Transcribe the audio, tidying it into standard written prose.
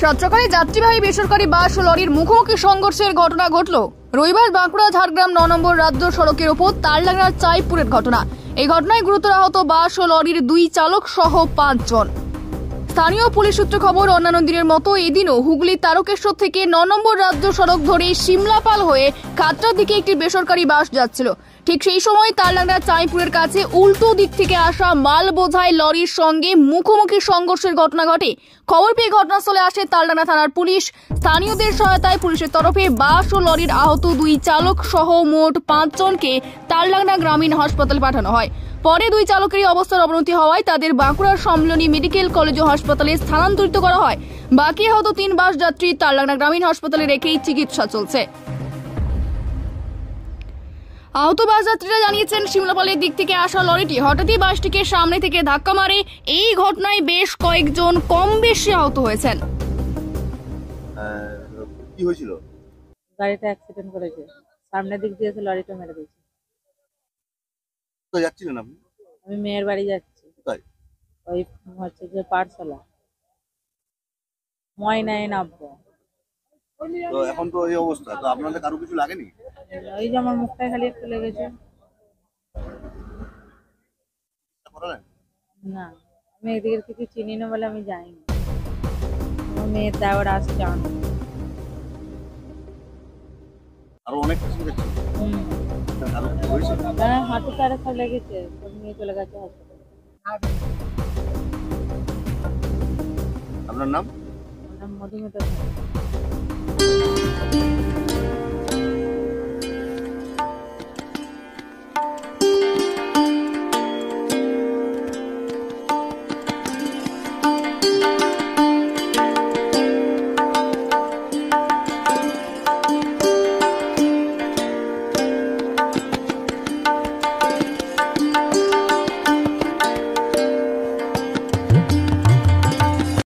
সাত সকালে যাত্রীবাহী বেসরকারি বাস ও লরির মুখোমুখি সংঘর্ষের ঘটনা ঘটল রবিবার বাঁকুড়া ঝাড়গ্রাম ৯ নম্বর রাজ্য সড়কের ওপর তালডাঙ্গার চাইপুরের ঘটনা। এই ঘটনায় গুরুতর আহত বাস ও লরির ২ চালক সহ ৫ জন। স্থানীয় পুলিশ সূত্রে খবর, অন্যান্য দিনের মতো এদিনও হুগলি তারকেশ্বর থেকে ৯ নম্বর রাজ্য সড়ক ধরে সিমলাপাল হয়ে খাতড়ার দিকে একটি বেসরকারি বাস যাচ্ছিল। ঠিক সেই সময় তালডাঙ্গা চাইপুরের কাছে উল্টো দিক থেকে আসা মাল বোঝাই লরির সঙ্গে মুখোমুখি সংঘর্ষের ঘটনা ঘটে। খবর পেয়ে ঘটনাস্থলে আসে তালডাঙ্গা থানার পুলিশ। স্থানীয়দের সহায়তায় পুলিশের তরফে বাস ও লরির আহত ২ চালক সহ মোট ৫ জনকে তালডাঙ্গা গ্রামীণ হাসপাতালে পাঠানো হয়। পরে ২ চালকেরই অবস্থার অবনতি হওয়ায় তাদের বাঁকুড়ার সম্মিলনী মেডিকেল কলেজ ও হাসপাতালে স্থানান্তরিত করা হয়। বাকি আহত ৩ বাস যাত্রী তালডাঙ্গা গ্রামীণ হাসপাতালে রেখেই চিকিৎসা চলছে। আহত বাস যাত্রীরা জানিয়েছেন, সিমলাপালের দিক থেকে আসা লরিটি হঠাৎই বাসটিকে সামনে থেকে ধাক্কা মারে। এই ঘটনায় বেশ কয়েকজন কম বেশি আহত হয়েছেন। কি হয়েছিল? গাড়িটা অ্যাক্সিডেন্ট করেছে, সামনের দিক দিয়ে লরিটা মেরে দিয়েছে। কোথায় যাচ্ছিলেন আপনি? আমি মেয়ের বাড়ি যাচ্ছি। কোথায়? ওই হচ্ছে যে পাঠশালা ময়নায় নামবো। তো এখন তো এই অবস্থা, তো আপনাদের কারো কিছু লাগেনি? ওই যে আমার মুখটায় খালি একটু লেগেছে। না, আমি এদিকে কিছু চিনি না বলে আমি যাইনি। আমার মেয়ের দেওয়ার আসছে। আরো অনেক কিছু দেখছি। কারো কিছু হয়েছে? হ্যাঁ, হাঁটুতে আর একটা লেগেছে, সব নিয়ে চলে গেছে হসপিটালে। আপনার নাম? আমার নাম মধুমিতা।